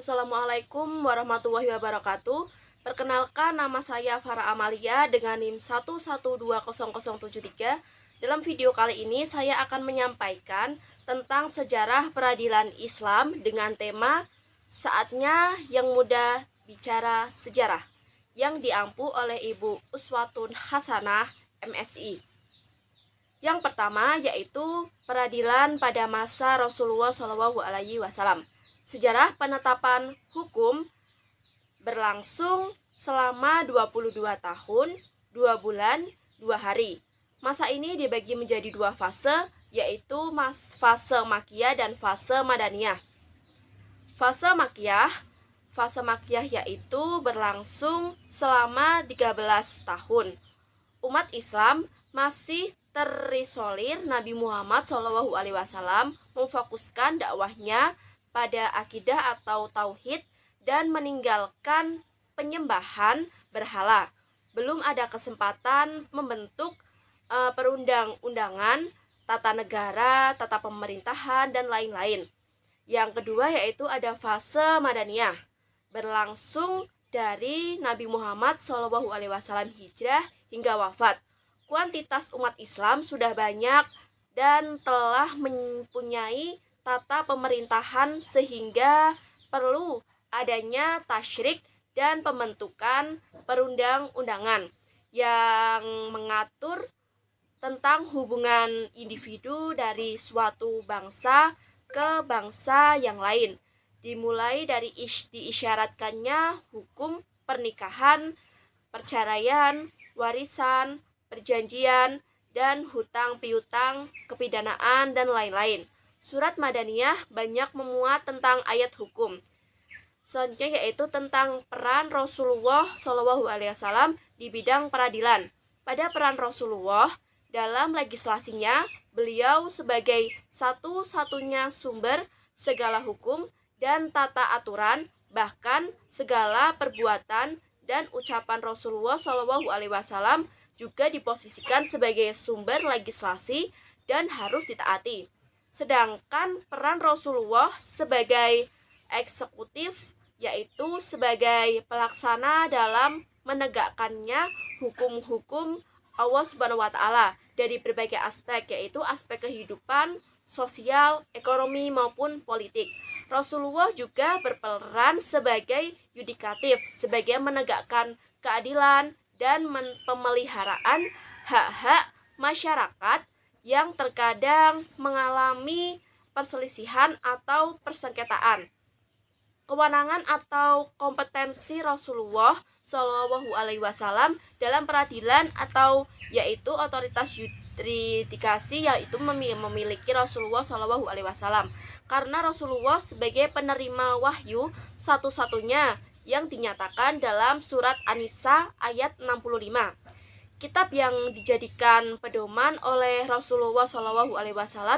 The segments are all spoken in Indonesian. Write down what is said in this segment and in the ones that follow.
Assalamualaikum warahmatullahi wabarakatuh. Perkenalkan, nama saya Farah Amalia dengan NIM 1120073. Dalam video kali ini saya akan menyampaikan tentang sejarah peradilan Islam dengan tema Saatnya yang Muda Bicara Sejarah yang diampu oleh Ibu Uswatun Hasanah MSI. Yang pertama yaitu peradilan pada masa Rasulullah SAW. Sejarah penetapan hukum berlangsung selama 22 tahun, 2 bulan, 2 hari. Masa ini dibagi menjadi dua fase, yaitu fase Makkiyah dan fase Madaniyah. Fase Makkiyah yaitu berlangsung selama 13 tahun. Umat Islam masih terisolir. Nabi Muhammad SAW memfokuskan dakwahnya pada akidah atau tauhid dan meninggalkan penyembahan berhala. Belum ada kesempatan membentuk perundang-undangan, tata negara, tata pemerintahan, dan lain-lain. Yang kedua yaitu ada fase Madaniyah, berlangsung dari Nabi Muhammad SAW hijrah hingga wafat. Kuantitas umat Islam sudah banyak dan telah mempunyai tata pemerintahan sehingga perlu adanya tasyrik dan pembentukan perundang-undangan yang mengatur tentang hubungan individu dari suatu bangsa ke bangsa yang lain, dimulai dari diisyaratkannya hukum pernikahan, perceraian, warisan, perjanjian, dan hutang piutang, kepidanaan, dan lain-lain. Surat Madaniyah banyak memuat tentang ayat hukum. Selanjutnya yaitu tentang peran Rasulullah SAW di bidang peradilan. Pada peran Rasulullah dalam legislasinya, beliau sebagai satu-satunya sumber segala hukum dan tata aturan, bahkan segala perbuatan dan ucapan Rasulullah SAW juga diposisikan sebagai sumber legislasi dan harus ditaati. Sedangkan peran Rasulullah sebagai eksekutif yaitu sebagai pelaksana dalam menegakkannya hukum-hukum Allah Subhanahu wa taala dari berbagai aspek, yaitu aspek kehidupan, sosial, ekonomi maupun politik. Rasulullah juga berperan sebagai yudikatif, sebagai menegakkan keadilan dan pemeliharaan hak-hak masyarakat yang terkadang mengalami perselisihan atau persengketaan. Kewenangan atau kompetensi Rasulullah SAW dalam peradilan atau yaitu otoritas yuridikasi yaitu memiliki Rasulullah SAW, karena Rasulullah sebagai penerima wahyu satu-satunya yang dinyatakan dalam surat An-Nisa ayat 65. Kitab yang dijadikan pedoman oleh Rasulullah SAW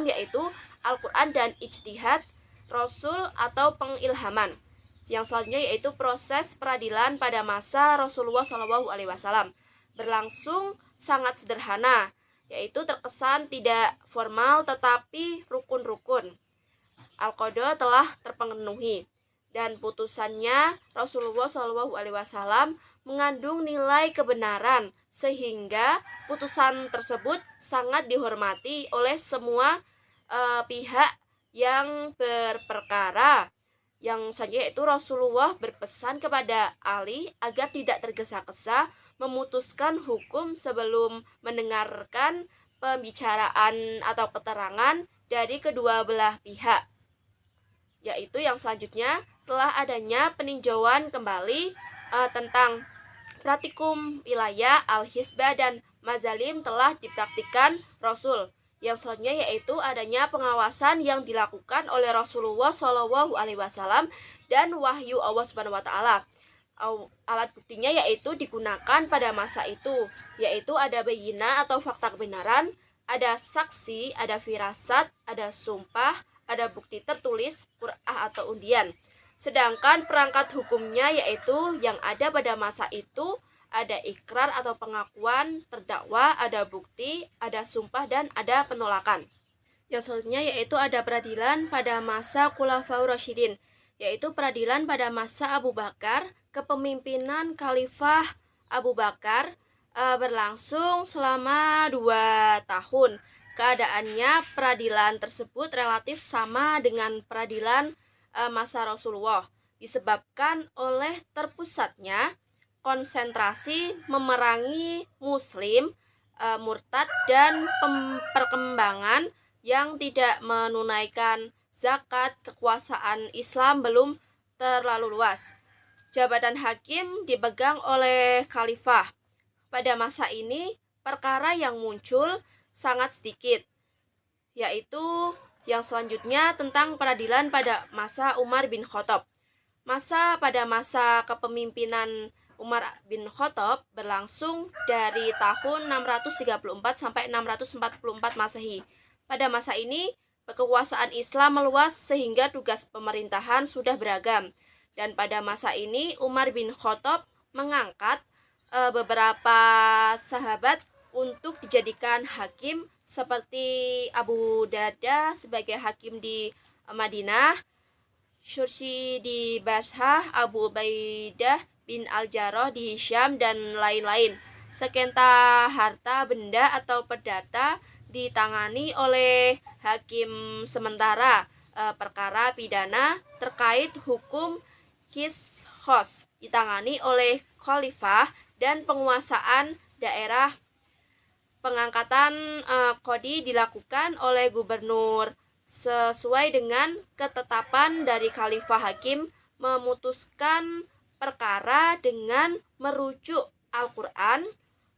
yaitu Al-Quran dan Ijtihad Rasul atau pengilhaman. Yang selanjutnya yaitu proses peradilan pada masa Rasulullah SAW berlangsung sangat sederhana, yaitu terkesan tidak formal tetapi rukun-rukun. Al-Qadha telah terpenuhi dan putusannya Rasulullah SAW mengandung nilai kebenaran sehingga putusan tersebut sangat dihormati oleh semua pihak yang berperkara. Yang selanjutnya itu Rasulullah berpesan kepada Ali agar tidak tergesa-gesa memutuskan hukum sebelum mendengarkan pembicaraan atau keterangan dari kedua belah pihak. Yaitu yang selanjutnya telah adanya peninjauan kembali tentang praktikum wilayah al-hisbah dan mazalim telah dipraktikkan Rasul. Yang selanjutnya yaitu adanya pengawasan yang dilakukan oleh Rasulullah SAW dan wahyu Allah Subhanahu wa taala. Alat buktinya yaitu digunakan pada masa itu, yaitu ada bayyinah atau fakta kebenaran, ada saksi, ada firasat, ada sumpah, ada bukti tertulis, qur'ah atau undian. Sedangkan perangkat hukumnya yaitu yang ada pada masa itu ada ikrar atau pengakuan terdakwa, ada bukti, ada sumpah, dan ada penolakan. Yang selanjutnya yaitu ada peradilan pada masa Khulafaur Rasyidin, yaitu peradilan pada masa Abu Bakar. Kepemimpinan Khalifah Abu Bakar berlangsung selama 2 tahun. Keadaannya peradilan tersebut relatif sama dengan peradilan masa Rasulullah, disebabkan oleh terpusatnya konsentrasi memerangi Muslim, murtad, dan perkembangan yang tidak menunaikan zakat. Kekuasaan Islam belum terlalu luas. Jabatan hakim dipegang oleh khalifah. Pada masa ini, perkara yang muncul sangat sedikit, yaitu yang selanjutnya tentang peradilan pada masa Umar bin Khattab. Pada masa kepemimpinan Umar bin Khattab berlangsung dari tahun 634 sampai 644 Masehi. Pada masa ini, kekuasaan Islam meluas sehingga tugas pemerintahan sudah beragam. Dan pada masa ini Umar bin Khattab mengangkat beberapa sahabat untuk dijadikan hakim, seperti Abu Darda sebagai hakim di Madinah, Syursi di Basrah, Abu Ubaidah bin Al-Jarrah di Syam, dan lain-lain. Sekenta harta benda atau perdata ditangani oleh hakim sementara. Perkara pidana terkait hukum qisas ditangani oleh khalifah, dan penguasaan daerah pengangkatan qadi dilakukan oleh gubernur sesuai dengan ketetapan dari khalifah. Hakim memutuskan perkara dengan merujuk Al-Quran,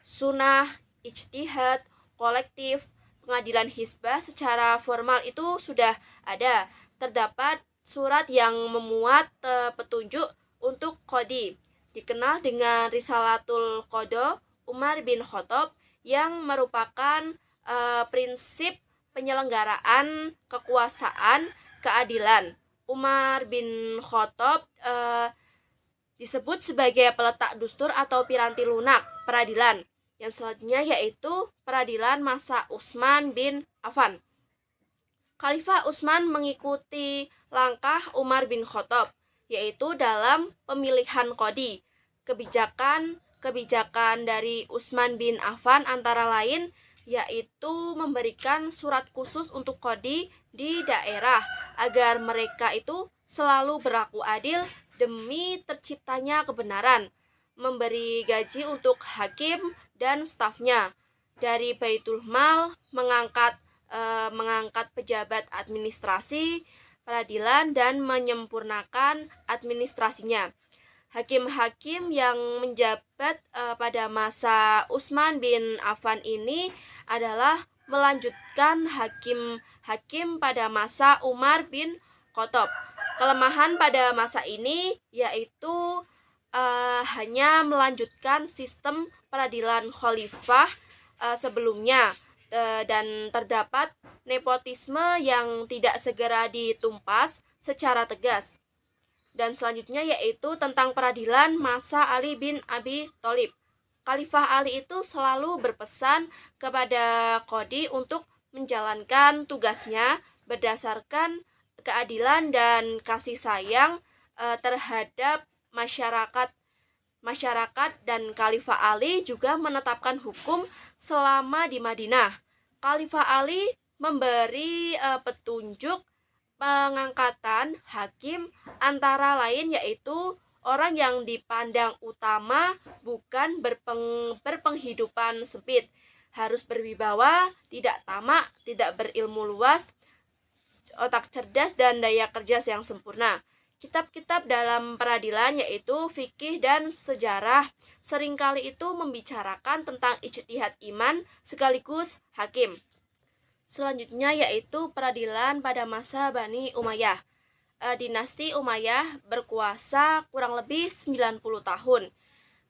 sunnah, ijtihad, kolektif. Pengadilan hisbah secara formal itu sudah ada. Terdapat surat yang memuat petunjuk untuk qadi, dikenal dengan Risalatul Qadha Umar bin Khattab, yang merupakan prinsip penyelenggaraan kekuasaan keadilan. Umar bin Khattab disebut sebagai peletak dustur atau piranti lunak peradilan. Yang selanjutnya yaitu peradilan masa Utsman bin Affan. Khalifah Utsman mengikuti langkah Umar bin Khattab, yaitu dalam pemilihan qadi. Kebijakan dari Utsman bin Affan antara lain yaitu memberikan surat khusus untuk qadi di daerah agar mereka itu selalu berlaku adil demi terciptanya kebenaran, memberi gaji untuk hakim dan stafnya dari Baitul Mal, mengangkat pejabat administrasi peradilan, dan menyempurnakan administrasinya. Hakim-hakim yang menjabat pada masa Utsman bin Affan ini adalah melanjutkan hakim-hakim pada masa Umar bin Khattab. Kelemahan pada masa ini yaitu hanya melanjutkan sistem peradilan khalifah sebelumnya, dan terdapat nepotisme yang tidak segera ditumpas secara tegas. Dan selanjutnya yaitu tentang peradilan masa Ali bin Abi Thalib. Khalifah Ali itu selalu berpesan kepada qadi untuk menjalankan tugasnya berdasarkan keadilan dan kasih sayang terhadap masyarakat, dan Khalifah Ali juga menetapkan hukum selama di Madinah. Khalifah Ali memberi petunjuk pengangkatan hakim antara lain yaitu orang yang dipandang utama bukan berpenghidupan sempit, harus berwibawa, tidak tamak, tidak berilmu luas, otak cerdas, dan daya kerja yang sempurna. Kitab-kitab dalam peradilan yaitu fikih dan sejarah seringkali itu membicarakan tentang ijtihad iman sekaligus hakim. Selanjutnya yaitu peradilan pada masa Bani Umayyah. Dinasti Umayyah berkuasa kurang lebih 90 tahun.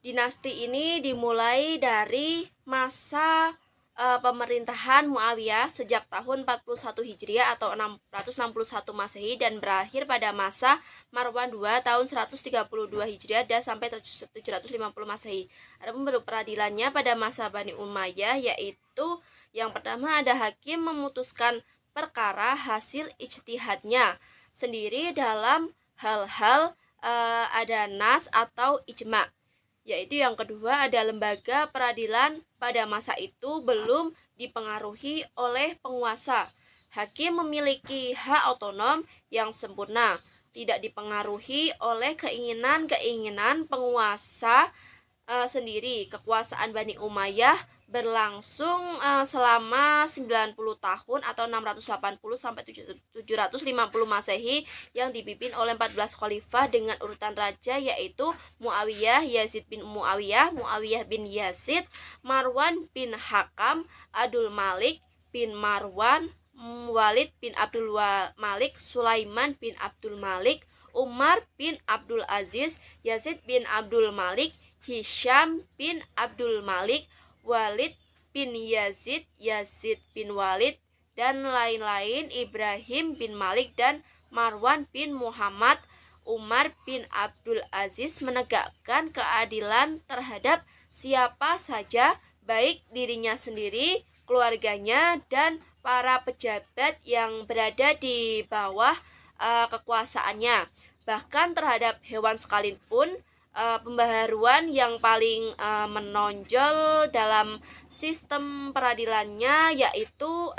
Dinasti ini dimulai dari masa pemerintahan Muawiyah sejak tahun 41 Hijriah atau 661 Masehi dan berakhir pada masa Marwan II tahun 132 Hijriah dan sampai 750 Masehi. Adapun peradilannya pada masa Bani Umayyah yaitu yang pertama ada hakim memutuskan perkara hasil ijtihadnya sendiri dalam hal-hal ada nas atau ijma. Yaitu yang kedua ada lembaga peradilan pada masa itu belum dipengaruhi oleh penguasa. Hakim memiliki hak otonom yang sempurna, tidak dipengaruhi oleh keinginan-keinginan penguasa sendiri. Kekuasaan Bani Umayyah berlangsung selama 90 tahun atau 680 sampai 750 Masehi yang dipimpin oleh 14 khalifah dengan urutan raja yaitu Muawiyah, Yazid bin Muawiyah, Muawiyah bin Yazid, Marwan bin Hakam, Abdul Malik bin Marwan, Walid bin Abdul Malik, Sulaiman bin Abdul Malik, Umar bin Abdul Aziz, Yazid bin Abdul Malik, Hisham bin Abdul Malik, Walid bin Yazid, Yazid bin Walid, dan lain-lain, Ibrahim bin Malik dan Marwan bin Muhammad. Umar bin Abdul Aziz menegakkan keadilan terhadap siapa saja, baik dirinya sendiri, keluarganya, dan para pejabat yang berada di bawah kekuasaannya. Bahkan terhadap hewan sekalipun, pembaharuan yang paling menonjol dalam sistem peradilannya yaitu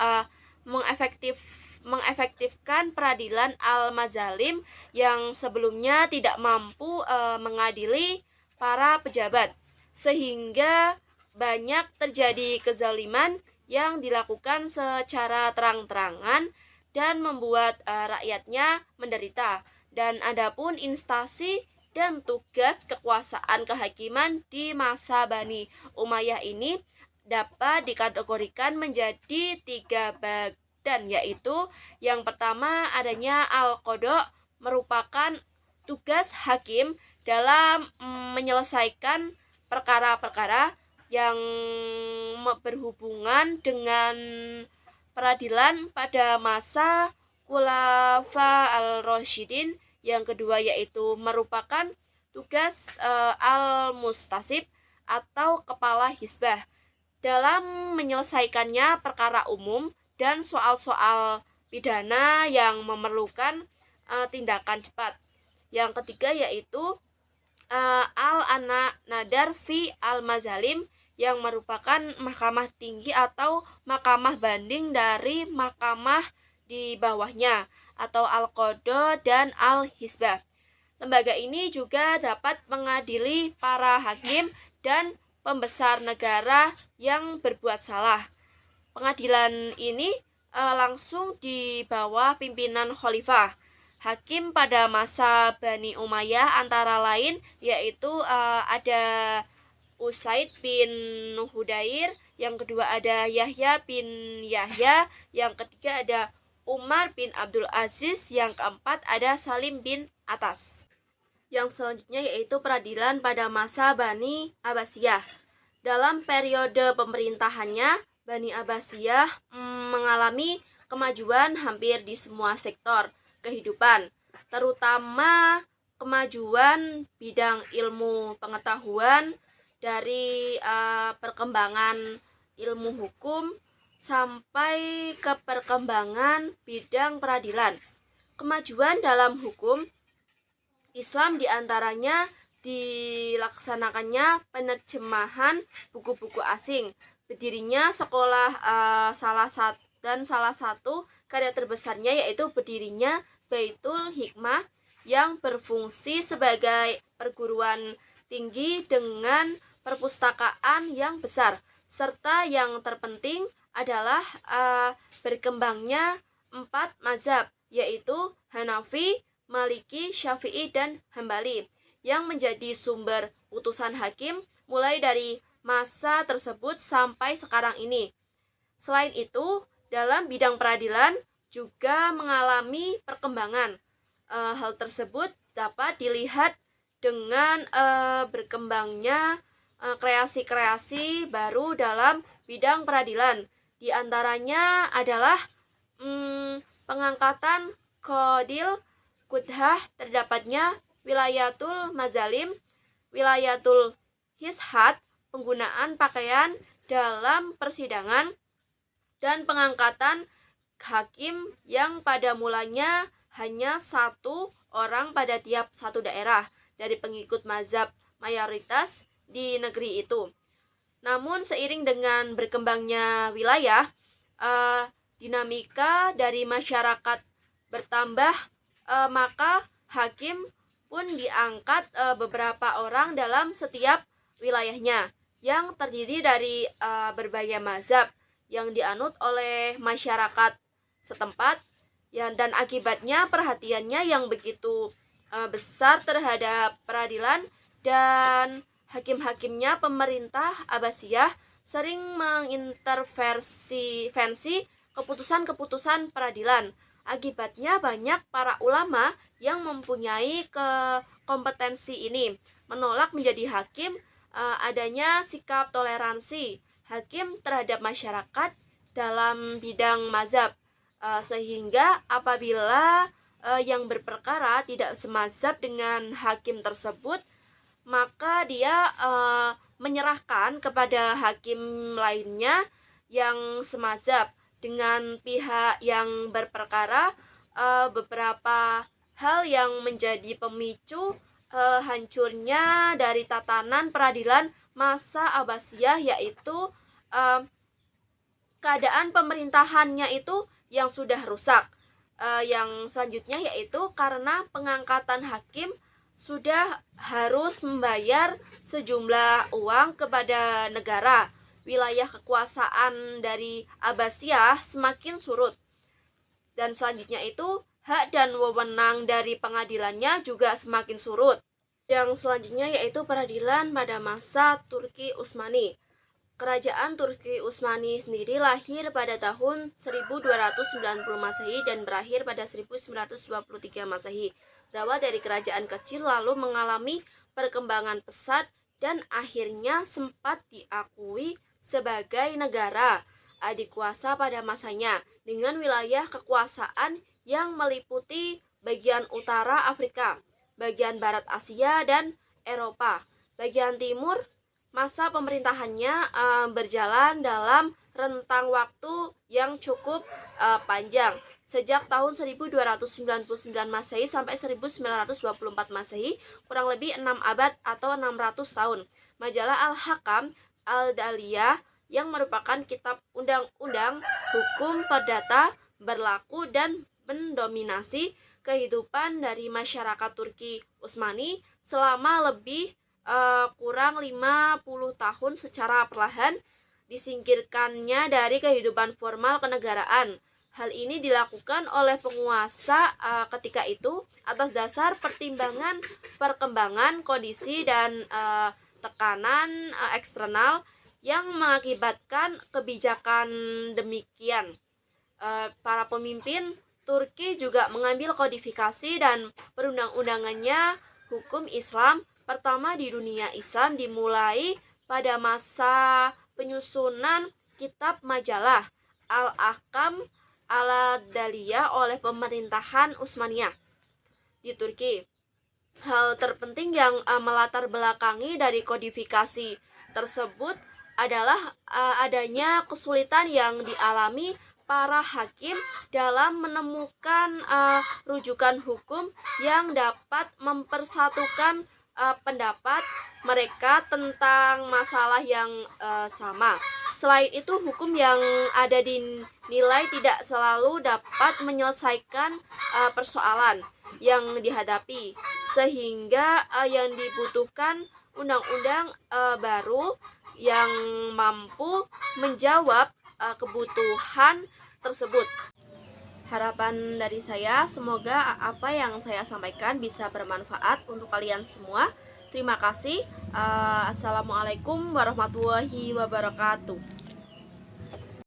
mengefektifkan peradilan al-mazalim yang sebelumnya tidak mampu mengadili para pejabat, sehingga banyak terjadi kezaliman yang dilakukan secara terang-terangan dan membuat rakyatnya menderita. Dan adapun instansi dan tugas kekuasaan kehakiman di masa Bani Umayyah ini dapat dikategorikan menjadi 3 badan, yaitu yang pertama adanya al-qadha, merupakan tugas hakim dalam menyelesaikan perkara-perkara yang berhubungan dengan peradilan pada masa Khulafa al-Rasyidin. Yang kedua yaitu merupakan tugas al-mustasib atau kepala hizbah dalam menyelesaikannya perkara umum dan soal-soal pidana yang memerlukan tindakan cepat. Yang ketiga yaitu al-nadar fi al-mazalim, yang merupakan mahkamah tinggi atau mahkamah banding dari mahkamah di bawahnya, atau al-qadha dan al-hizbah. Lembaga ini juga dapat mengadili para hakim dan pembesar negara yang berbuat salah. Pengadilan ini langsung di bawah pimpinan khalifah. Hakim pada masa Bani Umayyah antara lain yaitu ada Usaid bin Hudair, yang kedua ada Yahya bin Yahya, yang ketiga ada Umar bin Abdul Aziz, yang keempat ada Salim bin Atas. Yang selanjutnya yaitu peradilan pada masa Bani Abbasiyah. Dalam periode pemerintahannya, Bani Abbasiyah mengalami kemajuan hampir di semua sektor kehidupan, terutama kemajuan bidang ilmu pengetahuan, dari perkembangan ilmu hukum sampai ke perkembangan bidang peradilan. Kemajuan dalam hukum Islam diantaranya dilaksanakannya penerjemahan buku-buku asing, berdirinya sekolah salah satu karya terbesarnya yaitu berdirinya Baitul Hikmah yang berfungsi sebagai perguruan tinggi dengan perpustakaan yang besar, serta yang terpenting adalah berkembangnya 4 mazhab yaitu Hanafi, Maliki, Syafi'i, dan Hambali yang menjadi sumber putusan hakim mulai dari masa tersebut sampai sekarang ini. Selain itu, dalam bidang peradilan juga mengalami perkembangan. Hal tersebut dapat dilihat dengan berkembangnya kreasi-kreasi baru dalam bidang peradilan. Di antaranya adalah pengangkatan Qadil Qudhah, terdapatnya wilayatul mazalim, wilayatul hishat, penggunaan pakaian dalam persidangan, dan pengangkatan hakim yang pada mulanya hanya satu orang pada tiap satu daerah dari pengikut mazhab mayoritas di negeri itu. Namun seiring dengan berkembangnya wilayah, dinamika dari masyarakat bertambah, maka hakim pun diangkat beberapa orang dalam setiap wilayahnya yang terdiri dari berbagai mazhab yang dianut oleh masyarakat setempat ya, dan akibatnya perhatiannya yang begitu besar terhadap peradilan dan hakim-hakimnya, pemerintah Abbasiyah sering mengintervensi keputusan-keputusan peradilan. Akibatnya banyak para ulama yang mempunyai kompetensi ini menolak menjadi hakim. Adanya sikap toleransi hakim terhadap masyarakat dalam bidang mazhab, sehingga apabila yang berperkara tidak semazhab dengan hakim tersebut, maka dia menyerahkan kepada hakim lainnya yang semazhab dengan pihak yang berperkara. Beberapa hal yang menjadi pemicu hancurnya dari tatanan peradilan masa Abbasiyah, yaitu keadaan pemerintahannya itu yang sudah rusak. Yang selanjutnya yaitu karena pengangkatan hakim sudah harus membayar sejumlah uang kepada negara. Wilayah kekuasaan dari Abbasiyah semakin surut. Dan selanjutnya itu hak dan wewenang dari pengadilannya juga semakin surut. Yang selanjutnya yaitu peradilan pada masa Turki Utsmani. Kerajaan Turki Utsmani sendiri lahir pada tahun 1290 Masehi dan berakhir pada 1923 Masehi. Berawal dari kerajaan kecil lalu mengalami perkembangan pesat dan akhirnya sempat diakui sebagai negara adikuasa pada masanya dengan wilayah kekuasaan yang meliputi bagian utara Afrika, bagian barat Asia, dan Eropa. Bagian timur masa pemerintahannya berjalan dalam rentang waktu yang cukup panjang, sejak tahun 1299 Masehi sampai 1924 Masehi, kurang lebih 6 abad atau 600 tahun. Majalah Al-Hakam Al-Daliyah yang merupakan kitab undang-undang hukum perdata berlaku dan mendominasi kehidupan dari masyarakat Turki Utsmani selama lebih kurang 50 tahun. Secara perlahan disingkirkannya dari kehidupan formal kenegaraan. Hal ini dilakukan oleh penguasa ketika itu atas dasar pertimbangan perkembangan kondisi dan tekanan eksternal yang mengakibatkan kebijakan demikian. Para pemimpin Turki juga mengambil kodifikasi dan perundang-undangannya hukum Islam pertama di dunia Islam dimulai pada masa penyusunan kitab majalah Al-Ahkam Al-Daliyah oleh pemerintahan Utsmaniyah di Turki. Hal terpenting yang melatar belakangi dari kodifikasi tersebut adalah adanya kesulitan yang dialami para hakim dalam menemukan rujukan hukum yang dapat mempersatukan pendapat mereka tentang masalah yang sama. Selain itu, hukum yang ada dinilai tidak selalu dapat menyelesaikan persoalan yang dihadapi, sehingga yang dibutuhkan undang-undang baru yang mampu menjawab kebutuhan tersebut. Harapan dari saya, semoga apa yang saya sampaikan bisa bermanfaat untuk kalian semua. Terima kasih. Assalamualaikum warahmatullahi wabarakatuh.